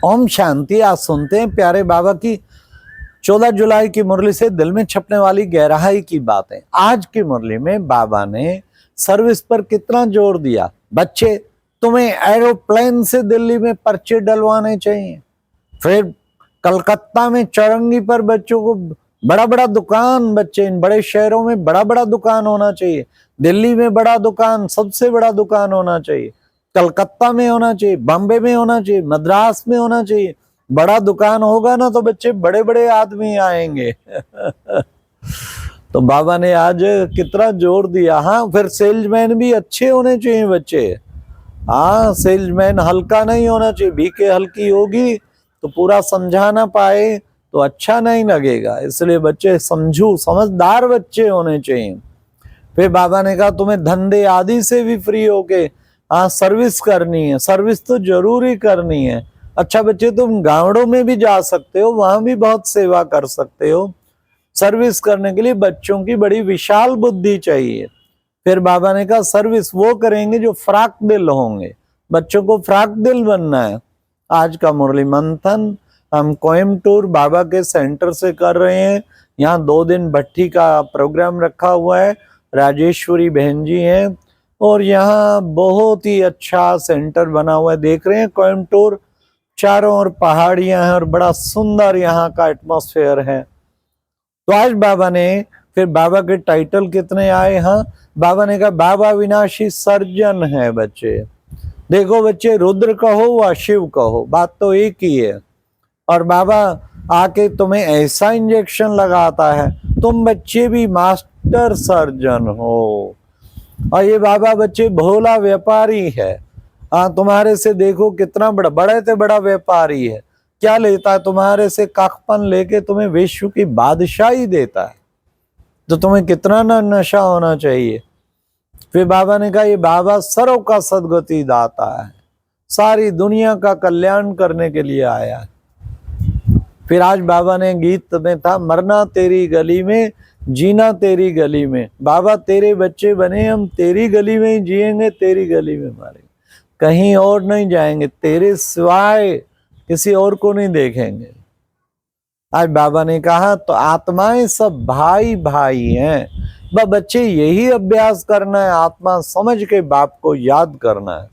ओम शांति। आज सुनते हैं प्यारे बाबा की 14 जुलाई की मुरली से दिल में छपने वाली गहराई की बातें। आज की मुरली में बाबा ने सर्विस पर कितना जोर दिया। बच्चे, तुम्हें एरोप्लेन से दिल्ली में पर्चे डलवाने चाहिए। फिर कलकत्ता में चौरंगी पर बच्चों को बड़ा बड़ा दुकान, बच्चे इन बड़े शहरों में बड़ा बड़ा दुकान होना चाहिए। दिल्ली में बड़ा दुकान, सबसे बड़ा दुकान होना चाहिए। कलकत्ता में होना चाहिए, बॉम्बे में होना चाहिए, मद्रास में होना चाहिए। बड़ा दुकान होगा ना तो बच्चे बड़े बड़े आदमी आएंगे। तो बाबा ने आज कितना जोर दिया। हाँ, फिर सेल्समैन भी अच्छे होने चाहिए बच्चे। हाँ, सेल्समैन हल्का नहीं होना चाहिए। बीके हल्की होगी तो पूरा समझा ना पाए तो अच्छा नहीं लगेगा। इसलिए बच्चे समझू समझदार बच्चे होने चाहिए। फिर बाबा ने कहा तुम्हें धंधे आदि से भी फ्री होके हाँ सर्विस करनी है। सर्विस तो जरूरी करनी है। अच्छा बच्चे, तुम गांवों में भी जा सकते हो, वहां भी बहुत सेवा कर सकते हो। सर्विस करने के लिए बच्चों की बड़ी विशाल बुद्धि चाहिए। फिर बाबा ने कहा सर्विस वो करेंगे जो फ्राक दिल होंगे। बच्चों को फ्राक दिल बनना है। आज का मुरली मंथन हम कोयम्बटूर बाबा के सेंटर से कर रहे हैं। यहाँ 2 दिन भट्टी का प्रोग्राम रखा हुआ है। राजेश्वरी बहन जी हैं और यहाँ बहुत ही अच्छा सेंटर बना हुआ है। देख रहे हैं कोयम्बटूर, चारों ओर पहाड़ियां हैं और बड़ा सुंदर यहाँ का एटमॉस्फेयर है। तो आज बाबा ने फिर बाबा के टाइटल कितने आए। हाँ, बाबा ने कहा बाबा विनाशी सर्जन है। बच्चे देखो, बच्चे रुद्र कहो व शिव कहो, बात तो एक ही है। और बाबा आके तुम्हें ऐसा इंजेक्शन लगाता है, तुम बच्चे भी मास्टर सर्जन हो। और ये बाबा बच्चे भोला व्यापारी है। हाँ, तुम्हारे से देखो कितना बड़ा, बड़े से बड़ा व्यापारी है। क्या लेता है तुम्हारे से? काखपन लेके तुम्हें विश्व की बादशाही देता है। तो तुम्हें कितना ना नशा होना चाहिए। फिर बाबा ने कहा ये बाबा सर्व का सदगति दाता है, सारी दुनिया का कल्याण करने के लिए आया है। फिर आज बाबा ने गीत में था मरना तेरी गली में, जीना तेरी गली में। बाबा तेरे बच्चे बने, हम तेरी गली में ही जिएंगे, तेरी गली में मरेंगे, कहीं और नहीं जाएंगे, तेरे सिवाय किसी और को नहीं देखेंगे। आज बाबा ने कहा तो आत्माएं सब भाई भाई हैं। बच्चे यही अभ्यास करना है, आत्मा समझ के बाप को याद करना है।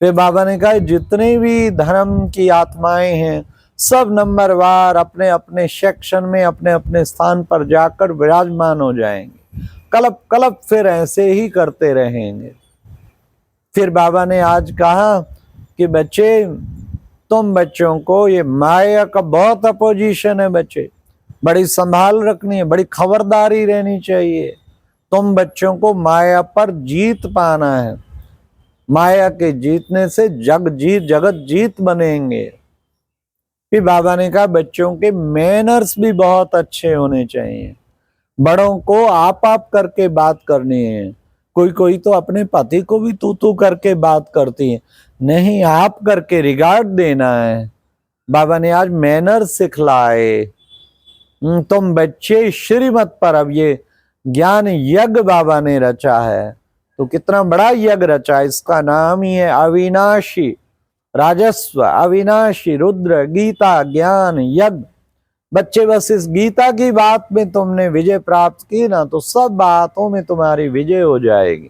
फिर बाबा ने कहा जितने भी धर्म की आत्माएं हैं सब नंबरवार अपने अपने सेक्शन में अपने अपने स्थान पर जाकर विराजमान हो जाएंगे। कलप कलप फिर ऐसे ही करते रहेंगे। फिर बाबा ने आज कहा कि बच्चे तुम बच्चों को ये माया का बहुत अपोजिशन है। बच्चे बड़ी संभाल रखनी है, बड़ी खबरदारी रहनी चाहिए। तुम बच्चों को माया पर जीत पाना है। माया के जीतने से जगत जीत बनेंगे। फिर बाबा ने कहा बच्चों के मैनर्स भी बहुत अच्छे होने चाहिए। बड़ों को आप करके बात करनी है। कोई कोई तो अपने पति को भी तू करके बात करती है। नहीं, आप करके रिगार्ड देना है। बाबा ने आज मैनर्स सिखलाए। तुम बच्चे श्रीमत पर अब ये ज्ञान यज्ञ बाबा ने रचा है। तो कितना बड़ा यज्ञ रचा, इसका नाम ही है अविनाशी राजस्व, अविनाशी रुद्र गीता ज्ञान यज्ञ। बच्चे बस इस गीता की बात में तुमने विजय प्राप्त की ना तो सब बातों में तुम्हारी विजय हो जाएगी।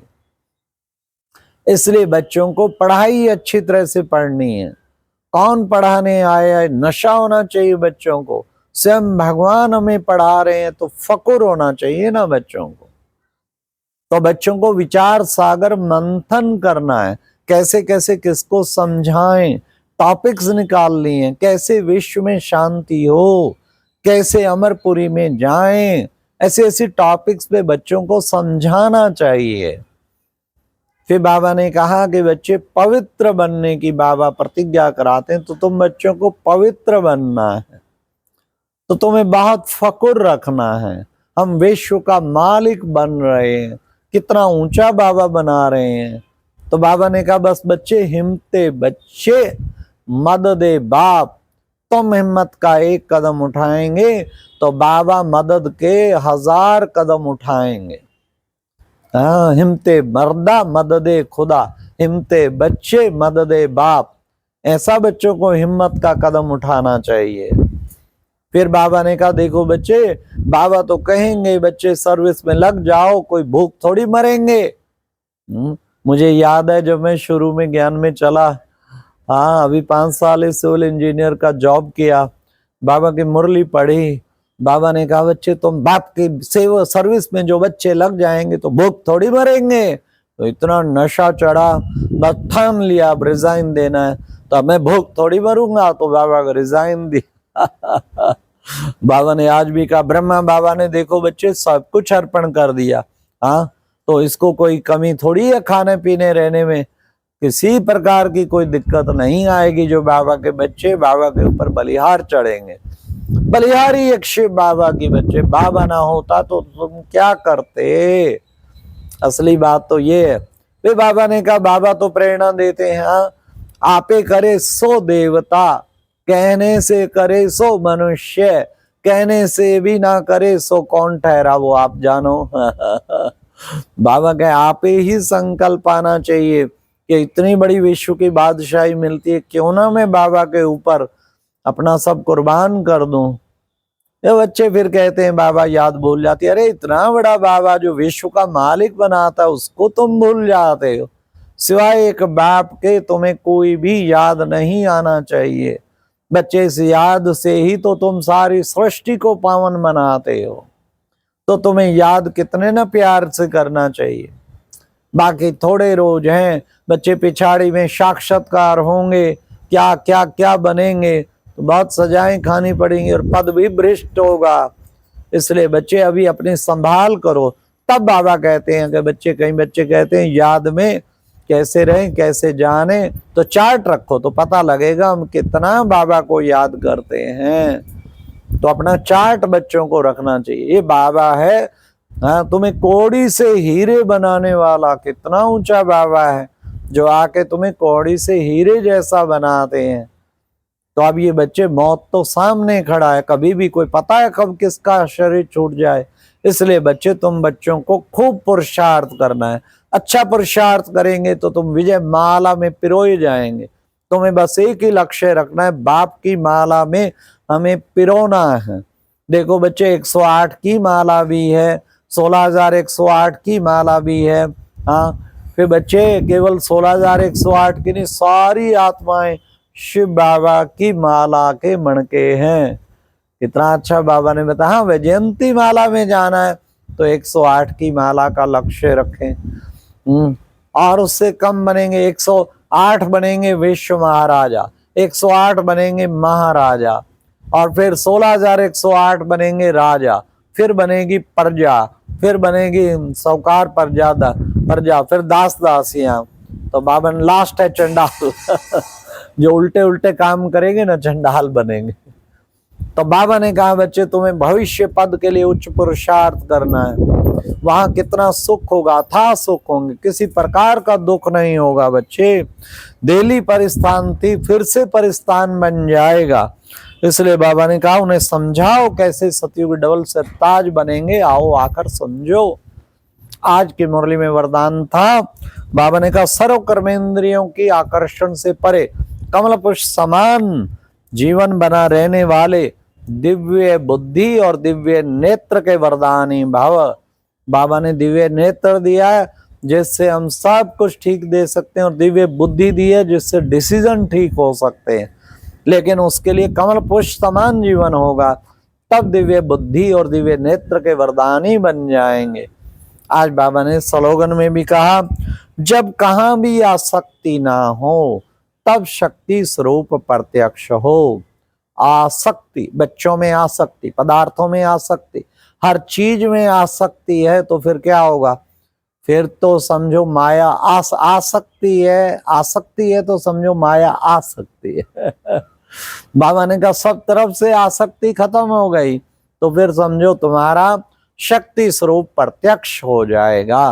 इसलिए बच्चों को पढ़ाई अच्छी तरह से पढ़नी है। कौन पढ़ाने आया है? नशा होना चाहिए बच्चों को। स्वयं भगवान हमें पढ़ा रहे हैं तो फकुर होना चाहिए ना बच्चों को। तो बच्चों को विचार सागर मंथन करना है। कैसे कैसे किसको समझाएं, टॉपिक्स निकाल लिए, कैसे विश्व में शांति हो, कैसे अमरपुरी में जाएं, ऐसे ऐसे टॉपिक्स पे बच्चों को समझाना चाहिए। फिर बाबा ने कहा कि बच्चे पवित्र बनने की बाबा प्रतिज्ञा कराते हैं। तो तुम बच्चों को पवित्र बनना है, तो तुम्हें बहुत फकुर रखना है। हम विश्व का मालिक बन रहे हैं, कितना ऊंचा बाबा बना रहे हैं। तो बाबा ने कहा बस बच्चे हिम्मते बच्चे मददे बाप। तुम हिम्मत का एक कदम उठाएंगे तो बाबा मदद के 1000 कदम उठाएंगे। हाँ, हिम्मते मर्दा मददे खुदा, हिम्मते बच्चे मददे बाप। ऐसा बच्चों को हिम्मत का कदम उठाना चाहिए। फिर बाबा ने कहा देखो बच्चे, बाबा तो कहेंगे बच्चे सर्विस में लग जाओ, कोई भूख थोड़ी मरेंगे। मुझे याद है जब मैं शुरू में ज्ञान में चला, हाँ अभी 5 साल सिविल इंजीनियर का जॉब किया, बाबा की मुरली पढ़ी, बाबा ने कहा बच्चे तुम बाप की सेवा सर्विस में जो बच्चे लग जाएंगे तो भूख थोड़ी मरेंगे। तो इतना नशा चढ़ा, बस ठान लिया अब रिजाइन देना है, तो अब मैं भूख थोड़ी मरूंगा, तो बाबा को रिजाइन दिया। बाबा ने आज भी कहा, ब्रह्मा बाबा ने देखो बच्चे सब कुछ अर्पण कर दिया, हाँ तो इसको कोई कमी थोड़ी है, खाने पीने रहने में किसी प्रकार की कोई दिक्कत नहीं आएगी। जो बाबा के बच्चे बाबा के ऊपर बलिहार चढ़ेंगे, बलिहारी एक शिव बाबा की बच्चे, बाबा ना होता तो तुम क्या करते। असली बात तो ये है। वे बाबा ने कहा, बाबा तो प्रेरणा देते हैं, हाँ आपे करे सो देवता, कहने से करे सो मनुष्य, कहने से भी ना करे सो कौन ठहरा वो आप जानो। बाबा कहे आप ही संकल्प आना चाहिए कि इतनी बड़ी विश्व की बादशाही मिलती है, क्यों ना मैं बाबा के ऊपर अपना सब कुर्बान कर दूं। ये बच्चे फिर कहते हैं बाबा याद भूल जाती है। अरे इतना बड़ा बाबा जो विश्व का मालिक बनाता है उसको तुम भूल जाते हो। सिवाय एक बाप के तुम्हें कोई भी याद नहीं आना चाहिए। बच्चे इस याद से ही तो तुम सारी सृष्टि को पावन बनाते हो, तो तुम्हें याद कितने न प्यार से करना चाहिए। बाकी थोड़े रोज हैं बच्चे, पिछाड़ी में साक्षात्कार होंगे, क्या क्या क्या बनेंगे, तो बहुत सजाएं खानी पड़ेंगी और पद भी भ्रष्ट होगा। इसलिए बच्चे अभी अपनी संभाल करो। तब बाबा कहते हैं कि बच्चे, कई बच्चे कहते हैं याद में कैसे रहें कैसे जाने, तो चार्ट रखो तो पता लगेगा हम कितना बाबा को याद करते हैं। तो अपना चार्ट बच्चों को रखना चाहिए। ये बाबा है, हाँ तुम्हें कौड़ी से हीरे बनाने वाला, कितना ऊंचा बाबा है जो आके तुम्हें कौड़ी से हीरे जैसा बनाते हैं। तो अब ये बच्चे, मौत तो सामने खड़ा है, कभी भी कोई पता है कब किसका शरीर छूट जाए। इसलिए बच्चे, तुम बच्चों को खूब पुरुषार्थ करना है। अच्छा पुरुषार्थ करेंगे तो तुम विजय माला में पिरोए जाएंगे। तुम्हें बस एक ही लक्ष्य रखना है, बाप की माला में हमें पिरोना है। देखो बच्चे 108 की माला भी है, 16,108 की माला भी है। हाँ फिर बच्चे केवल 16,108 की नहीं, सारी आत्माएं शिव बाबा की माला के मणके हैं। कितना अच्छा बाबा ने बताया। हाँ वैजयंती माला में जाना है तो 108 की माला का लक्ष्य रखें। और उससे कम बनेंगे, 108 बनेंगे विश्व महाराजा, 108 बनेंगे महाराजा, और फिर 16,108 बनेंगे राजा, फिर बनेगी प्रजा, फिर बनेगी सौकार प्रजा, फिर दास दासियां। तो बाबा ने लास्ट है चंडाल। जो उल्टे उल्टे काम करेंगे ना चंडाल बनेंगे। तो बाबा ने कहा बच्चे, तुम्हें भविष्य पद के लिए उच्च पुरुषार्थ करना है। वहां कितना सुख होगा, था सुख होंगे, किसी प्रकार का दुख नहीं होगा। बच्चे दिल्ली परिस्थान थी, फिर से परिस्थान बन जाएगा। इसलिए बाबा ने कहा उन्हें समझाओ कैसे सतयुग डबल सरताज बनेंगे, आओ आकर समझो। आज की मुरली में वरदान था, बाबा ने कहा सर्व कर्मेंद्रियों की आकर्षण से परे कमल पुष्प समान जीवन बना रहने वाले दिव्य बुद्धि और दिव्य नेत्र के वरदानी भव। बाबा ने दिव्य नेत्र दिया है जिससे हम सब कुछ ठीक दे सकते हैं, और दिव्य बुद्धि दी है जिससे डिसीजन ठीक हो सकते हैं। लेकिन उसके लिए कमल पुष्प समान जीवन होगा, तब दिव्य बुद्धि और दिव्य नेत्र के वरदानी बन जाएंगे। आज बाबा ने स्लोगन में भी कहा, जब कहाँ भी आसक्ति ना हो तब शक्ति स्वरूप प्रत्यक्ष हो। आसक्ति, बच्चों में आसक्ति, पदार्थों में आसक्ति, हर चीज में आसक्ति है तो फिर क्या होगा? फिर तो समझो माया आसक्ति है तो समझो माया आ सकती है। बाबा ने कहा सब तरफ से आसक्ति खत्म हो गई तो फिर समझो तुम्हारा शक्ति स्वरूप प्रत्यक्ष हो जाएगा।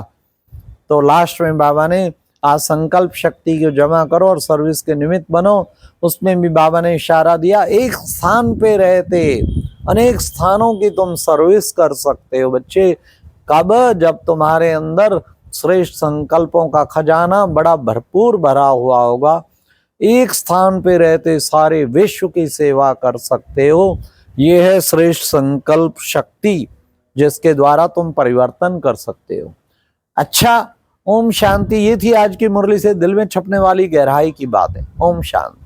तो लास्ट में बाबा ने आज संकल्प शक्ति को जमा करो और सर्विस के निमित्त बनो। उसमें भी बाबा ने इशारा दिया, एक स्थान पे रहते अनेक स्थानों की तुम सर्विस कर सकते हो। बच्चे कब? जब तुम्हारे अंदर श्रेष्ठ संकल्पों का खजाना बड़ा भरपूर भरा हुआ होगा। एक स्थान पे रहते सारे विश्व की सेवा कर सकते हो। ये है श्रेष्ठ संकल्प शक्ति, जिसके द्वारा तुम परिवर्तन कर सकते हो। अच्छा, ओम शांति। ये थी आज की मुरली से दिल में छपने वाली गहराई की बातें। ओम शांति।